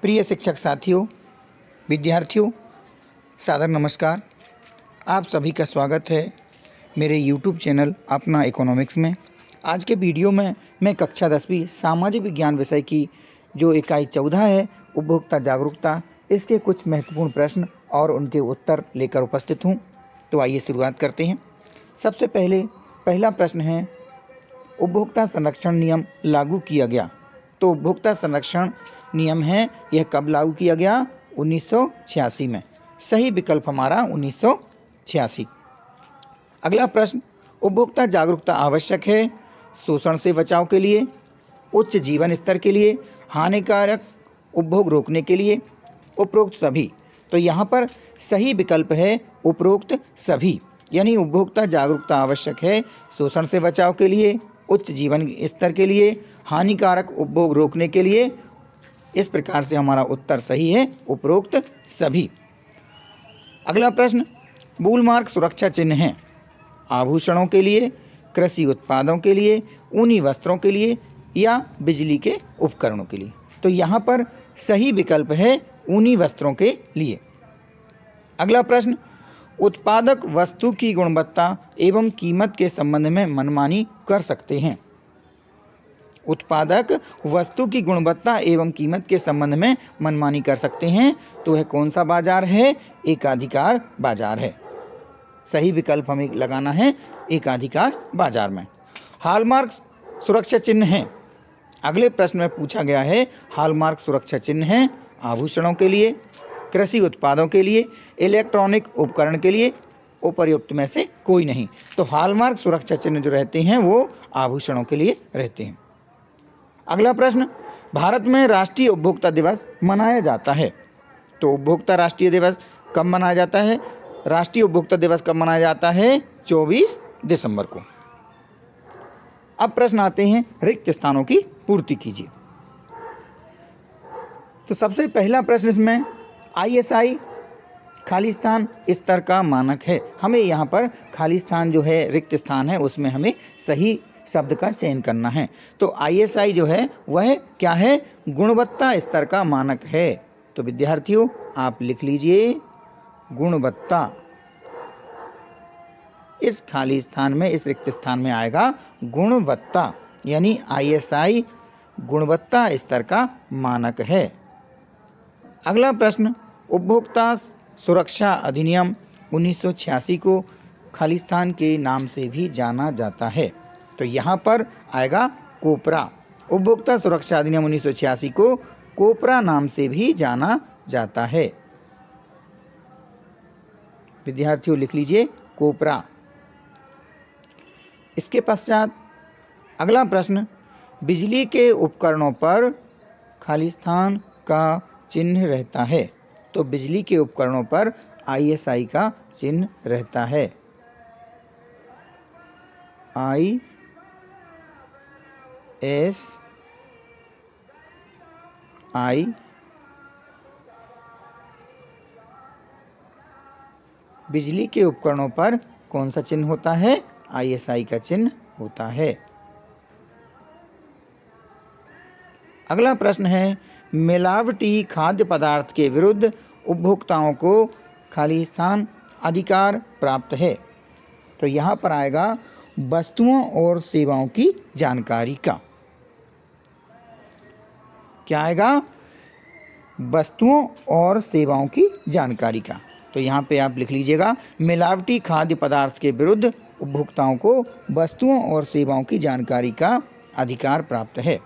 प्रिय शिक्षक साथियों, विद्यार्थियों, सादर नमस्कार। आप सभी का स्वागत है मेरे YouTube चैनल अपना इकोनॉमिक्स में। आज के वीडियो में मैं कक्षा 10वीं सामाजिक विज्ञान विषय की जो इकाई 14 है, उपभोक्ता जागरूकता, इसके कुछ महत्वपूर्ण प्रश्न और उनके उत्तर लेकर उपस्थित हूँ। तो आइए शुरुआत करते हैं। सबसे पहला प्रश्न है, उपभोक्ता संरक्षण नियम लागू किया गया। तो उपभोक्ता संरक्षण नियम है, यह कब लागू किया गया? 1986 में। सही विकल्प हमारा 1986। अगला प्रश्न, उपभोक्ता जागरूकता आवश्यक है शोषण से बचाव के लिए, उच्च जीवन स्तर के लिए, हानिकारक उपभोग रोकने के लिए, उपरोक्त सभी। तो यहाँ पर सही विकल्प है उपरोक्त सभी, यानी उपभोक्ता जागरूकता आवश्यक है शोषण से बचाव के लिए, उच्च जीवन स्तर के लिए, हानिकारक उपभोग रोकने के लिए। इस प्रकार से हमारा उत्तर सही है उपरोक्त सभी। अगला प्रश्न, बूलमार्क सुरक्षा चिन्ह है आभूषणों के लिए, कृषि उत्पादों के लिए, ऊनी वस्त्रों के लिए या बिजली के उपकरणों के लिए। तो यहाँ पर सही विकल्प है ऊनी वस्त्रों के लिए। अगला प्रश्न, उत्पादक वस्तु की गुणवत्ता एवं कीमत के संबंध में मनमानी कर सकते हैं। उत्पादक वस्तु की गुणवत्ता एवं कीमत के संबंध में मनमानी कर सकते हैं। तो यह कौन सा बाजार है? एकाधिकार बाजार है। सही विकल्प हमें लगाना है एकाधिकार बाजार में। हॉलमार्क सुरक्षा चिन्ह है। अगले प्रश्न में पूछा गया है, हॉलमार्क सुरक्षा चिन्ह है आभूषणों के लिए, कृषि उत्पादों के लिए, इलेक्ट्रॉनिक उपकरण के लिए, उपर्युक्त में से कोई नहीं। तो हॉलमार्क सुरक्षा चिन्ह जो रहते हैं वो आभूषणों के लिए रहते हैं। अगला प्रश्न, भारत में राष्ट्रीय उपभोक्ता दिवस मनाया जाता है। तो उपभोक्ता राष्ट्रीय दिवस कब मनाया जाता है? राष्ट्रीय उपभोक्ता दिवस कब मनाया जाता है? 24 दिसंबर को। अब प्रश्न आते हैं, रिक्त स्थानों की पूर्ति कीजिए। तो सबसे पहला प्रश्न इसमें ISI खाली स्थान स्तर का मानक है। हमें यहाँ पर खाली स्थान जो है, रिक्त स्थान है, उसमें हमें सही शब्द का चयन करना है। तो ISI जो है वह क्या है? गुणवत्ता स्तर का मानक है। तो विद्यार्थियों आप लिख लीजिए गुणवत्ता। इस खाली स्थान में, इस रिक्त स्थान में आएगा गुणवत्ता, यानी ISI गुणवत्ता स्तर का मानक है। अगला प्रश्न, उपभोक्ता सुरक्षा अधिनियम 1986 को खाली स्थान के नाम से भी जाना जाता है। तो यहाँ पर आएगा कोपरा। उपभोक्ता सुरक्षा अधिनियम 1986 को कोपरा नाम से भी जाना जाता है। विद्यार्थियों लिख लीजिए कोपरा। इसके पश्चात अगला प्रश्न, बिजली के उपकरणों पर खाली स्थान का चिन्ह रहता है। तो बिजली के उपकरणों पर ISI का चिन्ह रहता है। ISI बिजली के उपकरणों पर कौन सा चिन्ह होता है? ISI का चिन्ह होता है। अगला प्रश्न है, मिलावटी खाद्य पदार्थ के विरुद्ध उपभोक्ताओं को खाली स्थान अधिकार प्राप्त है। तो यहाँ पर आएगा वस्तुओं और सेवाओं की जानकारी का। क्या आएगा? वस्तुओं और सेवाओं की जानकारी का। तो यहाँ पे आप लिख लीजिएगा मिलावटी खाद्य पदार्थ के विरुद्ध उपभोक्ताओं को वस्तुओं और सेवाओं की जानकारी का अधिकार प्राप्त है।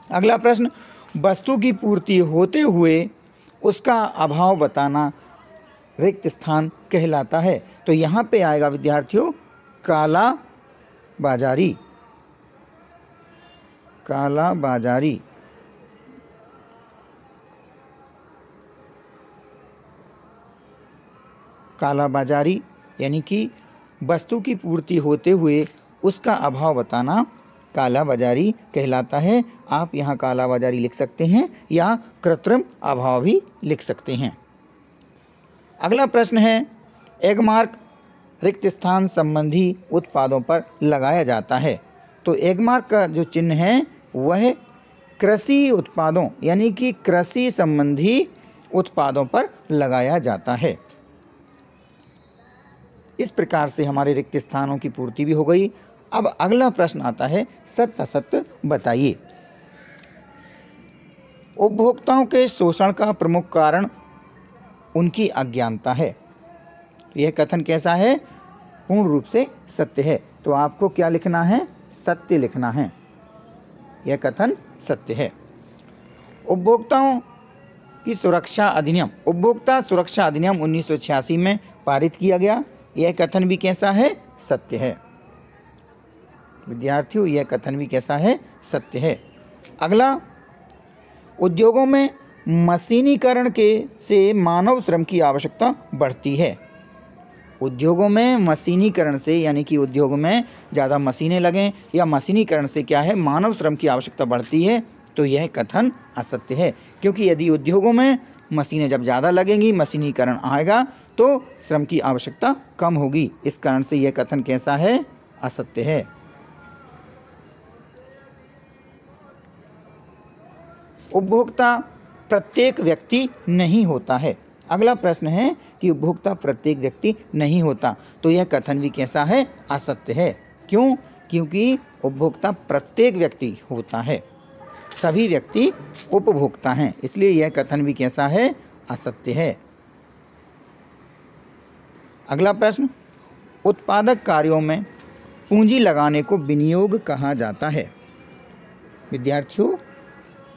अगला प्रश्न, वस्तु की पूर्ति होते हुए उसका अभाव बताना रिक्त स्थान कहलाता है। तो यहाँ पे आएगा विद्यार्थियों काला बाजारी। काला बाजारी। काला बाजारी यानी कि वस्तु की पूर्ति होते हुए उसका अभाव बताना काला बाजारी कहलाता है। आप यहाँ काला बाजारी लिख सकते हैं या कृत्रिम अभाव भी लिख सकते हैं। अगला प्रश्न है, एगमार्क रिक्त स्थान संबंधी उत्पादों पर लगाया जाता है। तो एगमार्क का जो चिन्ह है वह कृषि उत्पादों यानी कि कृषि संबंधी उत्पादों पर लगाया जाता है। इस प्रकार से हमारे रिक्त स्थानों की पूर्ति भी हो गई। अब अगला प्रश्न आता है, सत्य असत्य बताइए। उपभोक्ताओं के शोषण का प्रमुख कारण उनकी अज्ञानता है। यह कथन कैसा है? पूर्ण रूप से सत्य है। तो आपको क्या लिखना है? सत्य लिखना है। यह कथन सत्य है। उपभोक्ताओं की सुरक्षा अधिनियम, उपभोक्ता सुरक्षा अधिनियम 1986 में पारित किया गया। यह कथन भी कैसा है? सत्य है। विद्यार्थियों, यह कथन भी कैसा है? सत्य है। अगला, उद्योगों में मशीनीकरण से मानव श्रम की आवश्यकता बढ़ती है। उद्योगों में मशीनीकरण से यानी कि उद्योग में ज़्यादा मशीनें लगें या मशीनीकरण से क्या है? मानव श्रम की आवश्यकता बढ़ती है। तो यह कथन असत्य है, क्योंकि यदि उद्योगों में मशीनें जब ज़्यादा लगेंगी, मशीनीकरण आएगा, तो श्रम की आवश्यकता कम होगी। इस कारण से यह कथन कैसा है? असत्य है। उपभोक्ता प्रत्येक व्यक्ति नहीं होता है। अगला प्रश्न है कि उपभोक्ता प्रत्येक व्यक्ति नहीं होता। तो यह कथन भी कैसा है? असत्य है। क्यों? क्योंकि उपभोक्ता प्रत्येक व्यक्ति होता है, सभी व्यक्ति उपभोक्ता हैं, इसलिए यह कथन भी कैसा है? असत्य है। अगला प्रश्न, उत्पादक कार्यों में पूंजी लगाने को विनियोग कहा जाता है। विद्यार्थियों,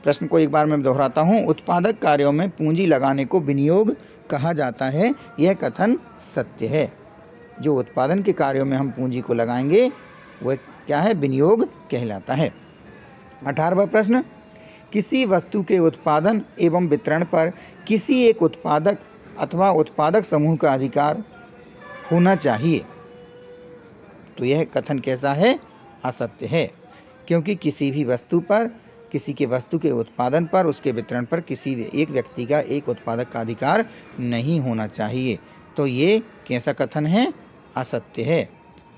प्रश्न को एक बार मैं दोहराता हूं। उत्पादक कार्यों में पूंजी लगाने को विनियोग कहा जाता है। यह कथन सत्य है। जो उत्पादन के कार्यों में हम पूंजी को लगाएंगे वह क्या है? विनियोग कहलाता है। 18वां प्रश्न, किसी वस्तु के उत्पादन एवं वितरण पर किसी एक उत्पादक अथवा उत्पादक समूह का अधिकार होना चाहिए। तो यह कथन कैसा है? असत्य है, क्योंकि किसी भी वस्तु पर, किसी के वस्तु के उत्पादन पर, उसके वितरण पर किसी एक व्यक्ति का, एक उत्पादक का अधिकार नहीं होना चाहिए। तो ये कैसा कथन है? असत्य है।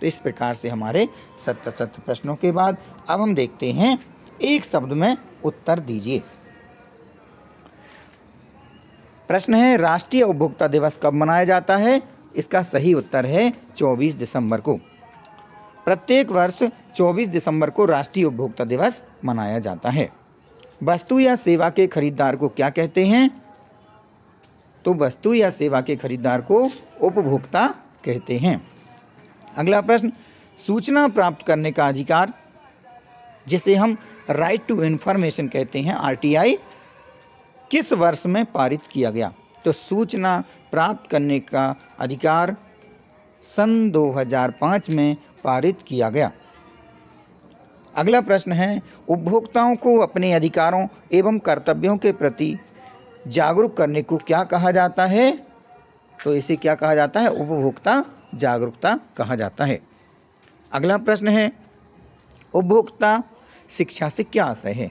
तो इस प्रकार से हमारे सत्य असत्य प्रश्नों के बाद अब हम देखते हैं, एक शब्द में उत्तर दीजिए। प्रश्न है, राष्ट्रीय उपभोक्ता दिवस कब मनाया जाता है? इसका सही उत्तर है 24 दिसंबर को। प्रत्येक वर्ष 24 दिसंबर को राष्ट्रीय उपभोक्ता दिवस मनाया जाता है। वस्तु या सेवा के खरीदार को क्या कहते हैं? तो वस्तु या सेवा के खरीदार को उपभोक्ता कहते हैं। अगला प्रश्न, सूचना प्राप्त करने का अधिकार, जिसे हम राइट टू इंफॉर्मेशन कहते हैं, आरटीआई, किस वर्ष में पारित किया गया? तो सूचना प्राप्त करने का अधिकार सन 2005 में पारित किया गया। अगला प्रश्न है, उपभोक्ताओं को अपने अधिकारों एवं कर्तव्यों के प्रति जागरूक करने को क्या कहा जाता है? तो इसे क्या कहा जाता है? उपभोक्ता जागरूकता कहा जाता है। अगला प्रश्न है, उपभोक्ता शिक्षा से क्या आशय है?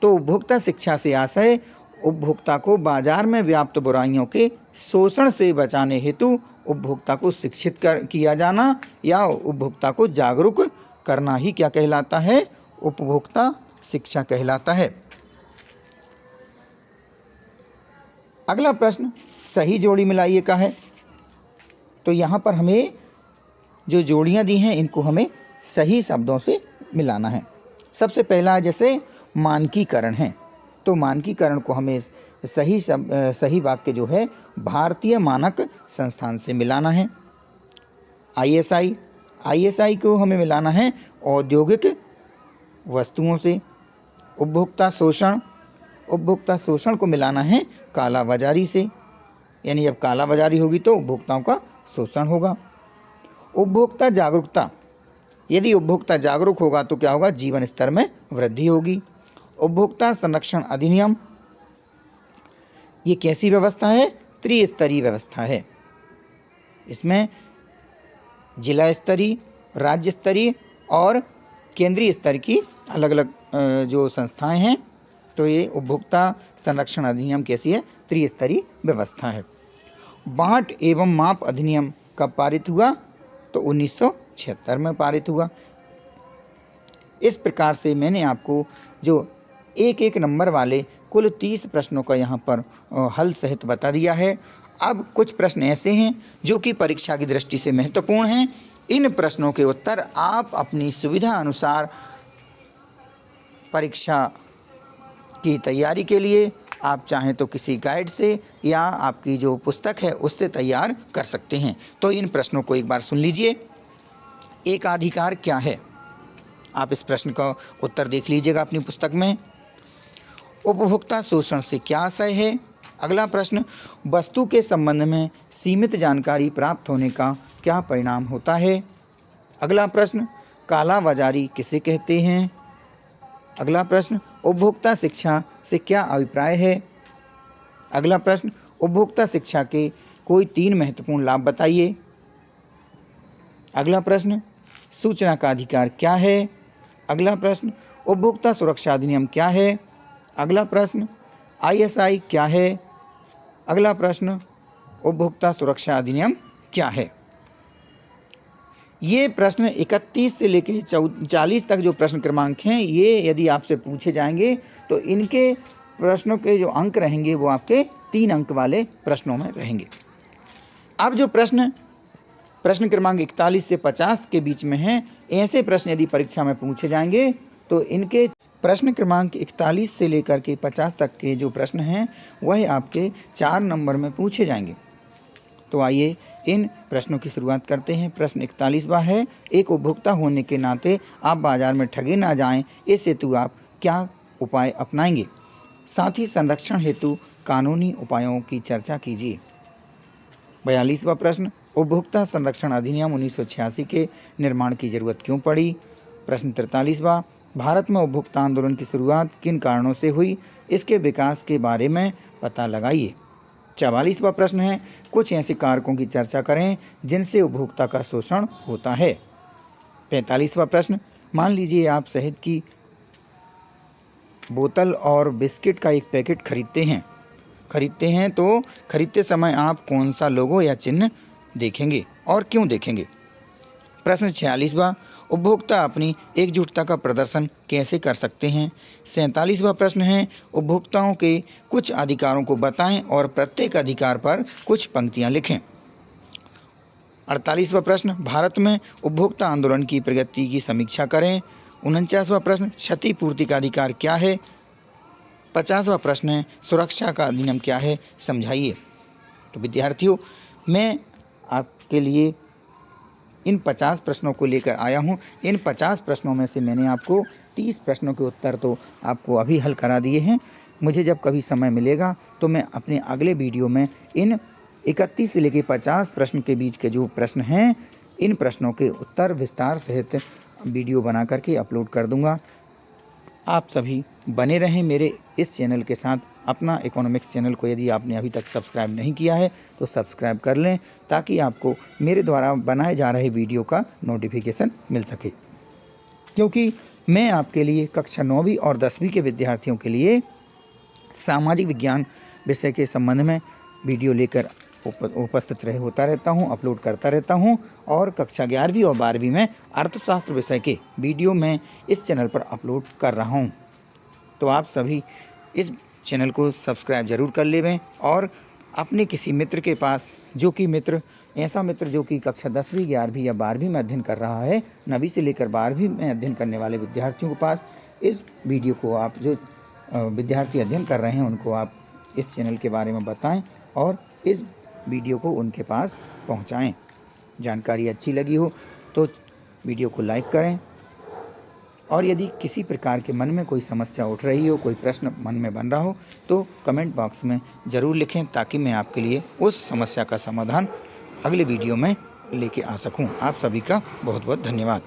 तो उपभोक्ता शिक्षा से आशय उपभोक्ता को बाजार में व्याप्त बुराइयों के शोषण से बचाने हेतु उपभोक्ता को शिक्षित किया जाना या उपभोक्ता को जागरूक करना ही क्या कहलाता है? उपभोक्ता शिक्षा कहलाता है। अगला प्रश्न, सही जोड़ी मिलाइए का है। तो यहाँ पर हमें जो जोड़ियाँ दी हैं इनको हमें सही शब्दों से मिलाना है। सबसे पहला जैसे मानकीकरण है, तो मानकीकरण को हमें सही वाक्य जो है भारतीय मानक संस्थान से मिलाना है। आईएसआई को हमें मिलाना है औद्योगिक वस्तुओं से। उपभोक्ता शोषण को मिलाना है कालाबाजारी से, यानी जब कालाबाजारी होगी तो उपभोक्ताओं का शोषण होगा। उपभोक्ता जागरूकता, यदि उपभोक्ता जागरूक होगा तो क्या होगा? जीवन स्तर में वृद्धि होगी। उपभोक्ता संरक्षण अधिनियम, ये कैसी व्यवस्था है? त्रिस्तरीय व्यवस्था है। इसमें जिला स्तरीय, राज्य स्तरीय और केंद्रीय स्तर की अलग अलग जो संस्थाएं हैं। तो ये उपभोक्ता संरक्षण अधिनियम कैसी है? त्रिस्तरीय व्यवस्था है। बांट एवं माप अधिनियम कब पारित हुआ? तो 1976 में पारित हुआ। इस प्रकार से मैंने आपको जो एक एक नंबर वाले कुल 30 प्रश्नों का यहाँ पर हल सहित बता दिया है। अब कुछ प्रश्न ऐसे हैं जो कि परीक्षा की दृष्टि से महत्वपूर्ण हैं। इन प्रश्नों के उत्तर आप अपनी सुविधा अनुसार परीक्षा की तैयारी के लिए आप चाहें तो किसी गाइड से या आपकी जो पुस्तक है उससे तैयार कर सकते हैं। तो इन प्रश्नों को एक बार सुन लीजिए। एकाधिकार क्या है? आप इस प्रश्न का उत्तर देख लीजिएगा अपनी पुस्तक में। उपभोक्ता शोषण से क्या आशय है? अगला प्रश्न, वस्तु के संबंध में सीमित जानकारी प्राप्त होने का क्या परिणाम होता है? अगला प्रश्न, काला बाजारी किसे कहते हैं? अगला प्रश्न, उपभोक्ता शिक्षा से क्या अभिप्राय है? अगला प्रश्न, उपभोक्ता शिक्षा के कोई 3 महत्वपूर्ण लाभ बताइए। अगला प्रश्न, सूचना का अधिकार क्या है? अगला प्रश्न, उपभोक्ता सुरक्षा अधिनियम क्या है? अगला प्रश्न, ISI क्या है? अगला प्रश्न, उपभोक्ता सुरक्षा अधिनियम क्या है? ये प्रश्न 31 से लेकर 40 तक जो प्रश्न क्रमांक हैं, ये यदि आपसे पूछे जाएंगे तो इनके प्रश्नों के जो अंक रहेंगे वो आपके 3 अंक वाले प्रश्नों में रहेंगे। अब जो प्रश्न क्रमांक 41 से 50 के बीच में हैं, ऐसे प्रश्न यदि परीक्षा में पूछे जाएंगे तो इनके प्रश्न क्रमांक 41 से लेकर के 50 तक के जो प्रश्न हैं वह आपके 4 नंबर में पूछे जाएंगे। तो आइए इन प्रश्नों की शुरुआत करते हैं। प्रश्न 41वां है, एक उपभोक्ता होने के नाते आप बाजार में ठगे ना जाएं, इस हेतु आप क्या उपाय अपनाएंगे? साथ ही संरक्षण हेतु कानूनी उपायों की चर्चा कीजिए। 42वां प्रश्न, उपभोक्ता संरक्षण अधिनियम 1986 के निर्माण की जरूरत क्यों पड़ी? प्रश्न 43वां, भारत में उपभोक्ता आंदोलन की शुरुआत किन कारणों से हुई, इसके विकास के बारे में पता लगाइए। 44वां प्रश्न है, कुछ ऐसे कारकों की चर्चा करें जिनसे उपभोक्ता का शोषण होता है। 45वां प्रश्न, मान लीजिए आप शहद की बोतल और बिस्किट का एक पैकेट खरीदते हैं तो खरीदते समय आप कौन सा लोगो या चिन्ह देखेंगे और क्यों देखेंगे? प्रश्न 46वां, उपभोक्ता अपनी एकजुटता का प्रदर्शन कैसे कर सकते हैं? 47वां प्रश्न है, उपभोक्ताओं के कुछ अधिकारों को बताएं और प्रत्येक अधिकार पर कुछ पंक्तियां लिखें। 48वां प्रश्न, भारत में उपभोक्ता आंदोलन की प्रगति की समीक्षा करें। 49वां प्रश्न, क्षतिपूर्ति का अधिकार क्या है? 50वां प्रश्न है, सुरक्षा का अधिनियम क्या है, समझाइए। तो विद्यार्थियों, मैं आपके लिए इन 50 प्रश्नों को लेकर आया हूं। इन 50 प्रश्नों में से मैंने आपको 30 प्रश्नों के उत्तर तो आपको अभी हल करा दिए हैं। मुझे जब कभी समय मिलेगा तो मैं अपने अगले वीडियो में इन 31 से लेकर 50 प्रश्न के बीच के जो प्रश्न हैं, इन प्रश्नों के उत्तर विस्तार सहित वीडियो बना करके अपलोड कर दूंगा। आप सभी बने रहें मेरे इस चैनल के साथ। अपना इकोनॉमिक्स चैनल को यदि आपने अभी तक सब्सक्राइब नहीं किया है तो सब्सक्राइब कर लें, ताकि आपको मेरे द्वारा बनाए जा रहे वीडियो का नोटिफिकेशन मिल सके। क्योंकि मैं आपके लिए कक्षा 9वीं और 10वीं के विद्यार्थियों के लिए सामाजिक विज्ञान विषय के संबंध में वीडियो लेकर उपस्थित होता रहता हूं, अपलोड करता रहता हूं। और कक्षा 11वीं और 12वीं में अर्थशास्त्र विषय के वीडियो मैं इस चैनल पर अपलोड कर रहा हूं। तो आप सभी इस चैनल को सब्सक्राइब जरूर कर लें और अपने किसी मित्र के पास ऐसा मित्र जो कि कक्षा 10वीं, 11वीं या 12वीं में अध्ययन कर रहा है, 9वीं से लेकर 12वीं में अध्ययन करने वाले विद्यार्थियों के पास इस वीडियो को आप जो विद्यार्थी अध्ययन कर रहे हैं उनको आप इस चैनल के बारे में बताएं और इस वीडियो को उनके पास पहुंचाएं। जानकारी अच्छी लगी हो तो वीडियो को लाइक करें, और यदि किसी प्रकार के मन में कोई समस्या उठ रही हो, कोई प्रश्न मन में बन रहा हो तो कमेंट बॉक्स में ज़रूर लिखें, ताकि मैं आपके लिए उस समस्या का समाधान अगले वीडियो में लेके आ सकूं। आप सभी का बहुत बहुत धन्यवाद।